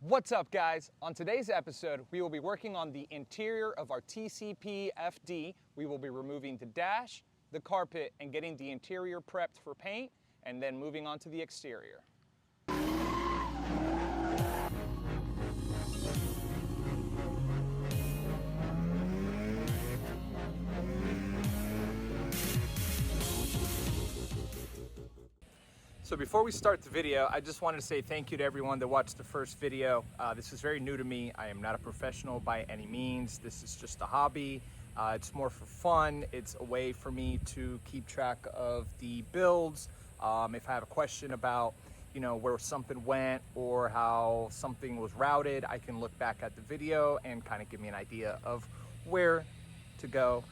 What's up, guys? On today's episode, we will be working on the interior of our TCP FD. We will be removing the dash, the carpet, and getting the interior prepped for paint, and then moving on to the exterior. So before we start the video, I just wanted to say thank you to everyone that watched the first video. This is very new to me. I am not a professional by any means. This is just a hobby. It's more for fun. It's a way for me to keep track of the builds. If I have a question about, where something went or how something was routed, I can look back at the video and kind of give me an idea of where to go.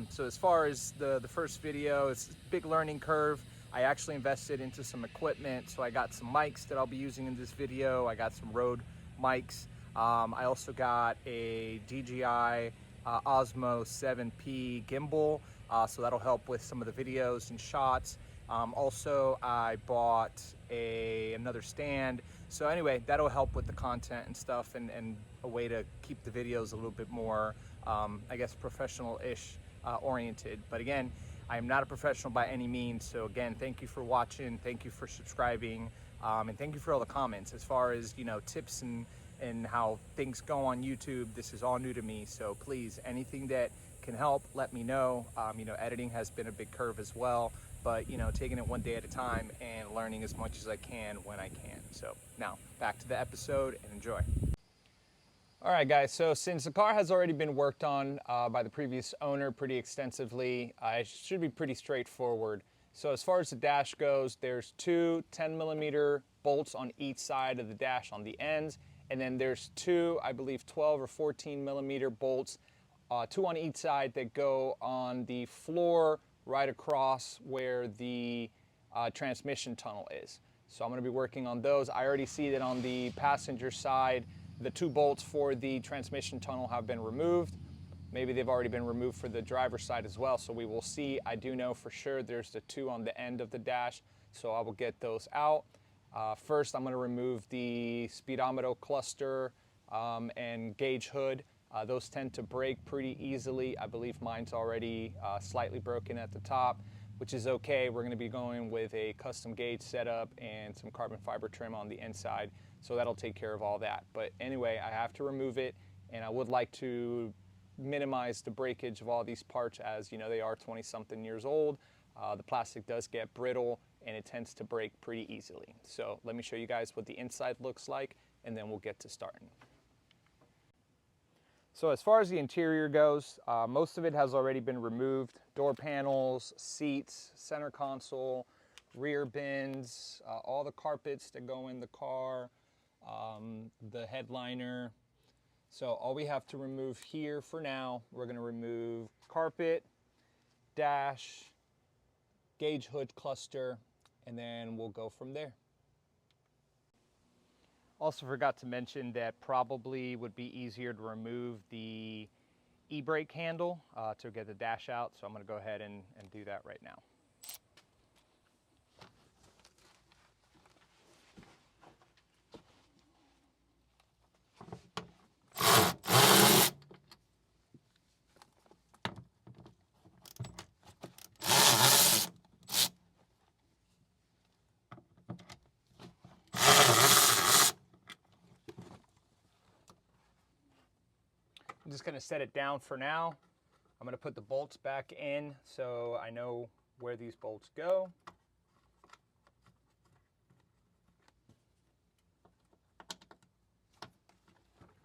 So as far as the first video, it's a big learning curve. I actually invested into some equipment, so I got some mics that I'll be using in this video. I got some Rode mics. I also got a DJI Osmo 7P gimbal, so that'll help with some of the videos and shots. Also, I bought another stand. So anyway, that'll help with the content and stuff, and a way to keep the videos a little bit more, I guess, professional-ish oriented. But again, I am not a professional by any means, so again, thank you for watching, thank you for subscribing, and thank you for all the comments. As far as, tips and how things go on YouTube, this is all new to me, so please, anything that can help, let me know. Editing has been a big curve as well, but, taking it one day at a time and learning as much as I can when I can. So now, back to the episode and enjoy. All right, guys, so since the car has already been worked on by the previous owner pretty extensively, it should be pretty straightforward. So as far as the dash goes, there's two 10mm bolts on each side of the dash on the ends, and then there's two, I believe, 12 or 14mm bolts, two on each side that go on the floor right across where the transmission tunnel is. So I'm gonna be working on those. I already see that on the passenger side, the two bolts for the transmission tunnel have been removed. Maybe they've already been removed for the driver's side as well, so we will see. I do know for sure there's the two on the end of the dash, so I will get those out. First, I'm gonna remove the speedometer cluster and gauge hood. Those tend to break pretty easily. I believe mine's already slightly broken at the top, which is okay. We're gonna be going with a custom gauge setup and some carbon fiber trim on the inside, so that'll take care of all that. But anyway, I have to remove it, and I would like to minimize the breakage of all these parts, as they are 20-something years old. The plastic does get brittle, and it tends to break pretty easily. So let me show you guys what the inside looks like, and then we'll get to starting. So as far as the interior goes, most of it has already been removed. Door panels, seats, center console, rear bins, all the carpets that go in the car, the headliner. So all we have to remove here for now, we're going to remove carpet, dash, gauge hood cluster, and then we'll go from there. Also forgot to mention that probably would be easier to remove the e-brake handle to get the dash out, so I'm going to go ahead and do that right now. I'm just going to set it down for now. I'm going to put the bolts back in so I know where these bolts go.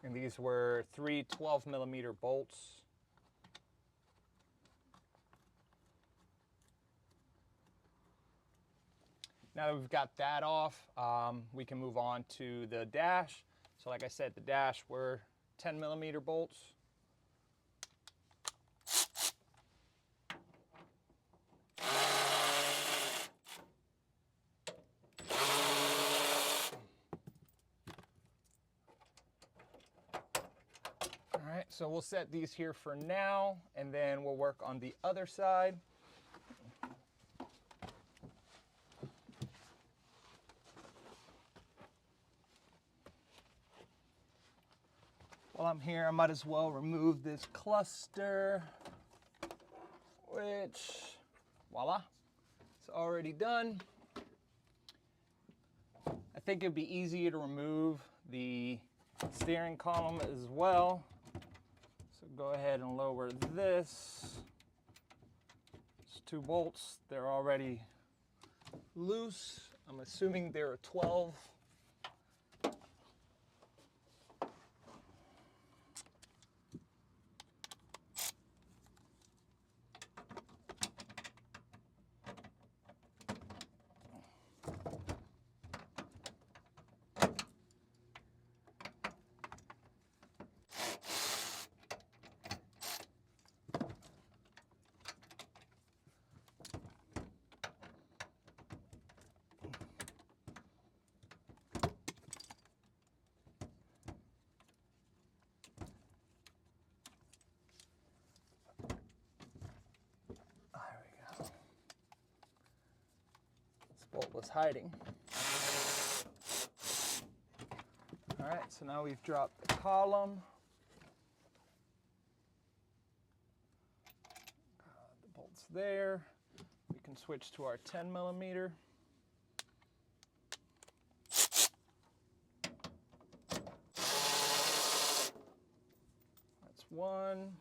And these were three 12mm bolts. Now that we've got that off, we can move on to the dash. So like I said, the dash were 10mm bolts. All right, so we'll set these here for now, and then we'll work on the other side. While I'm here, I might as well remove this cluster, which, voila, it's already done. I think it'd be easier to remove the steering column as well. So go ahead and lower this. It's 2 bolts, they're already loose. I'm assuming they're a 12. Bolt was hiding. All right, so now we've dropped the column. The bolt's there. We can switch to our 10 millimeter. That's one.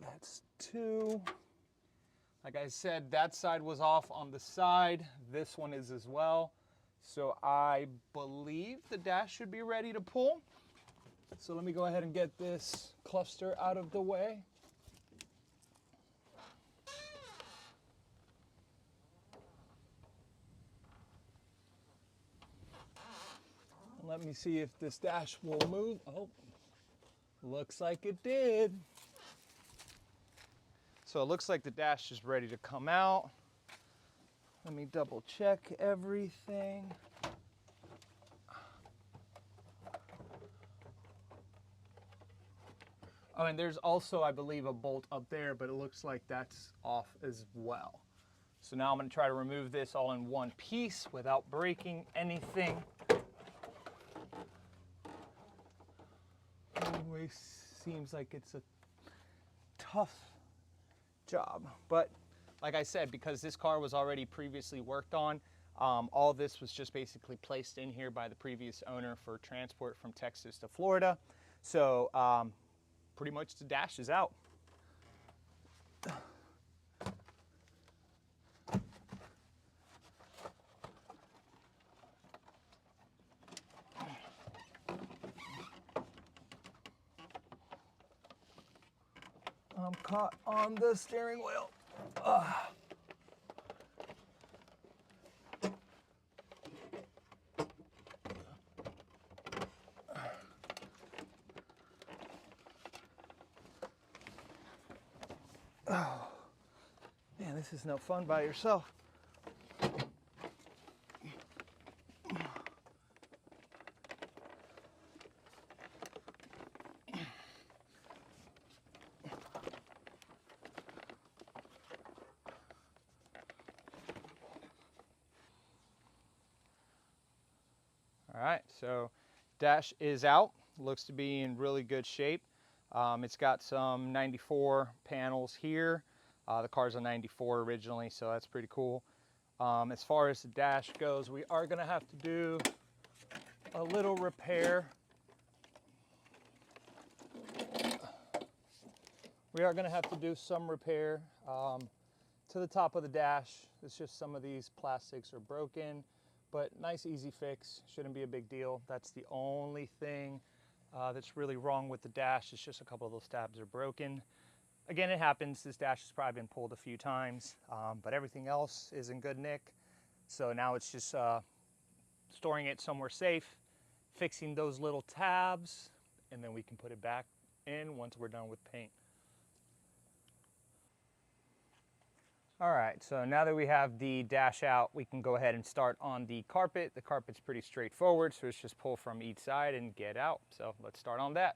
That's two. Like I said, that side was off on the side. This one is as well. So I believe the dash should be ready to pull. So let me go ahead and get this cluster out of the way. And let me see if this dash will move. Oh, looks like it did. So it looks like the dash is ready to come out. Let me double check everything. Oh, and there's also, I believe, a bolt up there, but it looks like that's off as well. So now I'm going to try to remove this all in one piece without breaking anything. Always seems like it's a tough job, but like I said, because this car was already previously worked on, all this was just basically placed in here by the previous owner for transport from Texas to Florida. So pretty much the dash is out. I'm caught on the steering wheel. Oh, man, this is no fun by yourself. All right, so dash is out. Looks to be in really good shape. It's got some 94 panels here. The car's a 94 originally, so that's pretty cool. As far as the dash goes, we are gonna have to do a little repair. We are gonna have to do some repair to the top of the dash. It's just some of these plastics are broken, but nice easy fix, shouldn't be a big deal. That's the only thing that's really wrong with the dash. It's just a couple of those tabs are broken. Again, it happens. This dash has probably been pulled a few times, but everything else is in good nick. So now it's just storing it somewhere safe, fixing those little tabs, and then we can put it back in once we're done with paint. All right, so now that we have the dash out, we can go ahead and start on the carpet. The carpet's pretty straightforward, so it's just pull from each side and get out. So let's start on that.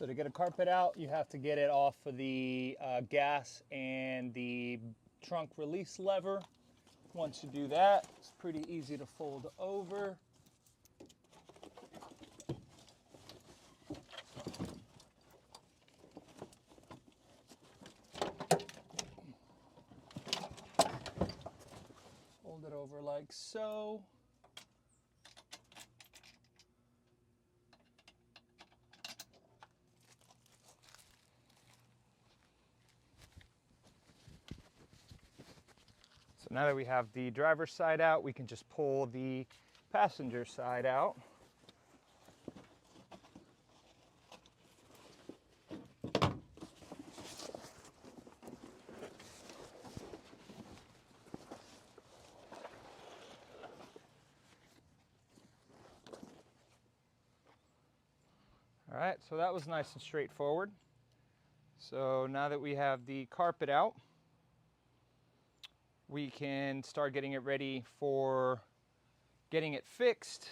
So to get a carpet out, you have to get it off of the gas and the trunk release lever. Once you do that, it's pretty easy to fold over. Fold it over like so. So now that we have the driver's side out, we can just pull the passenger side out. All right, so that was nice and straightforward. So now that we have the carpet out, we can start getting it ready for getting it fixed.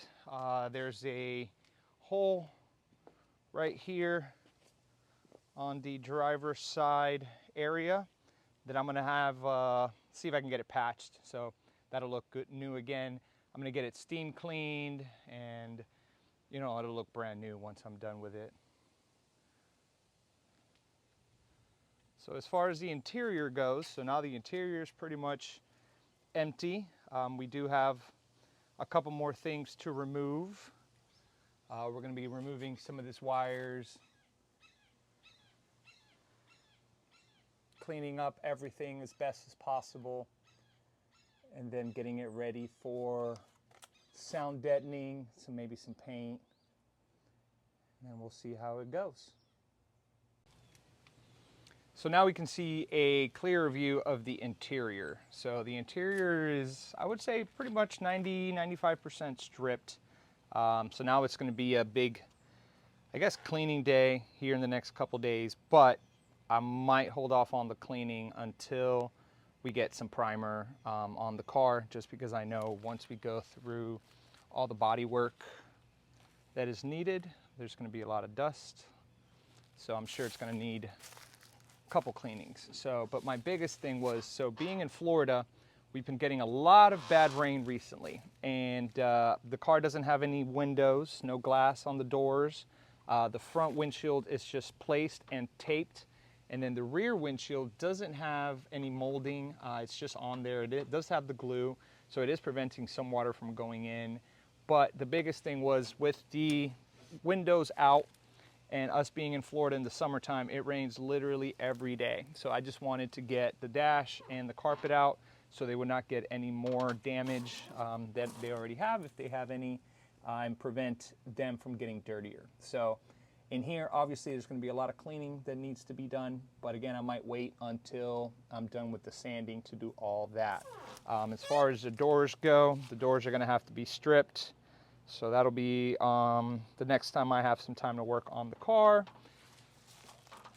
There's a hole right here on the driver's side area that I'm gonna have, see if I can get it patched. So that'll look good, new again. I'm gonna get it steam cleaned, and you know, it'll look brand new once I'm done with it. So as far as the interior goes, so now the interior is pretty much empty. We do have a couple more things to remove. We're going to be removing some of these wires, cleaning up everything as best as possible, and then getting it ready for sound deadening, so maybe some paint, and then we'll see how it goes. So now we can see a clearer view of the interior. So the interior is, I would say, pretty much 90–95% stripped. So now it's going to be a big, I guess, cleaning day here in the next couple days, but I might hold off on the cleaning until we get some primer on the car, just because I know once we go through all the body work that is needed, there's going to be a lot of dust. So I'm sure it's going to need couple cleanings. So, but my biggest thing was, so being in Florida, we've been getting a lot of bad rain recently, and the car doesn't have any windows, no glass on the doors. The front windshield is just placed and taped, and then the rear windshield doesn't have any molding. It's just on there. It does have the glue, so it is preventing some water from going in. But the biggest thing was with the windows out, and us being in Florida in the summertime, it rains literally every day. So I just wanted to get the dash and the carpet out so they would not get any more damage that they already have, if they have any, and prevent them from getting dirtier. So in here, obviously there's gonna be a lot of cleaning that needs to be done, but again, I might wait until I'm done with the sanding to do all that. As far as the doors go, the doors are gonna have to be stripped. So that'll be the next time I have some time to work on the car.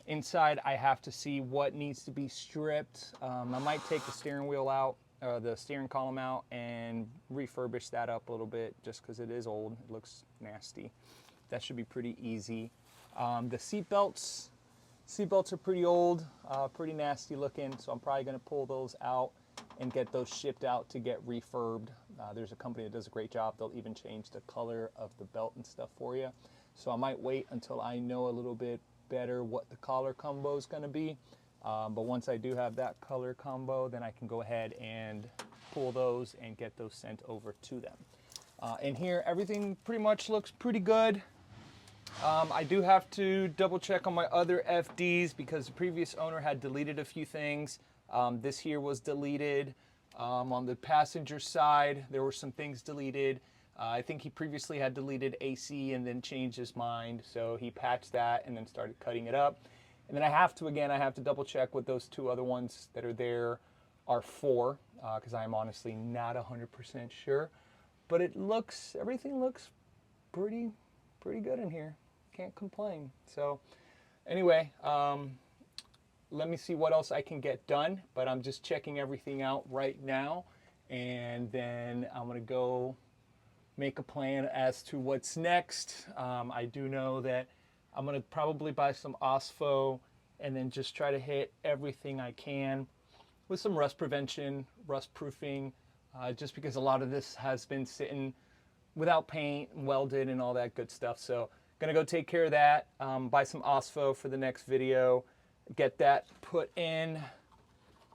Inside, I have to see what needs to be stripped. I might take the steering wheel out, the steering column out, and refurbish that up a little bit, just because it is old. It looks nasty. That should be pretty easy. The seat belts are pretty old, pretty nasty looking, so I'm probably going to pull those out and get those shipped out to get refurbed. There's a company that does a great job. They'll even change the color of the belt and stuff for you. So I might wait until I know a little bit better what the color combo is going to be. But once I do have that color combo, then I can go ahead and pull those and get those sent over to them. In here, everything pretty much looks pretty good. I do have to double check on my other FDs because the previous owner had deleted a few things. This here was deleted. On the passenger side, there were some things deleted. I think he previously had deleted AC and then changed his mind, so he patched that and then started cutting it up. And then I have to double check what those two other ones that are there are for, because I'm honestly not 100% sure. But everything looks pretty good in here. Can't complain. So anyway, let me see what else I can get done, but I'm just checking everything out right now, and then I'm gonna go make a plan as to what's next. I do know that I'm gonna probably buy some OSFO and then just try to hit everything I can with some rust prevention, rust proofing, just because a lot of this has been sitting without paint, welded and all that good stuff. So gonna go take care of that, buy some OSFO for the next video, get that put in.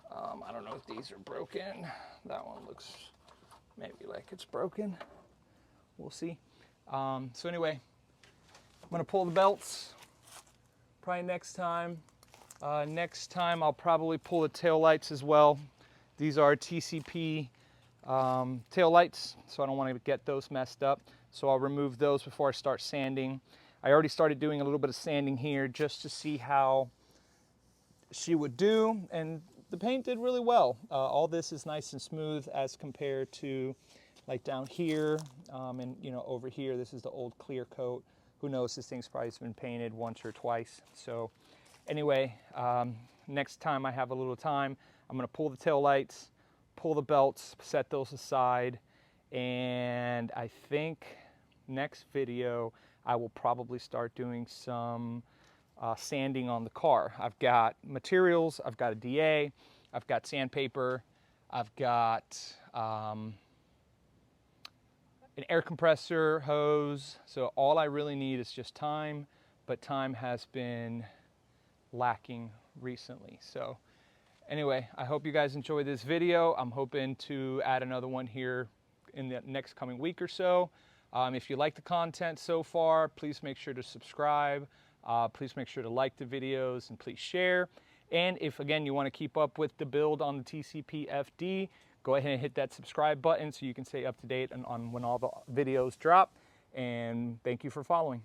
I don't know if these are broken. That one looks maybe like it's broken. We'll see. So anyway, I'm gonna pull the belts probably next time. Next time I'll probably pull the tail lights as well. These are TCP tail lights, so I don't want to get those messed up. So I'll remove those before I start sanding. I already started doing a little bit of sanding here just to see how she would do, and the paint did really well. All this is nice and smooth as compared to like down here, and you know, over here, this is the old clear coat. Who knows, this thing's probably been painted once or twice. So anyway, next time I have a little time, I'm gonna pull the tail lights, pull the belts, set those aside, and I think next video I will probably start doing some sanding on the car. I've got materials, I've got a DA, I've got sandpaper, I've got an air compressor, hose. So all I really need is just time, but time has been lacking recently. So anyway, I hope you guys enjoyed this video. I'm hoping to add another one here in the next coming week or so. If you like the content so far, please make sure to subscribe. Please make sure to like the videos and please share. And if, again, you want to keep up with the build on the TCP FD, go ahead and hit that subscribe button so you can stay up to date on when all the videos drop. And thank you for following.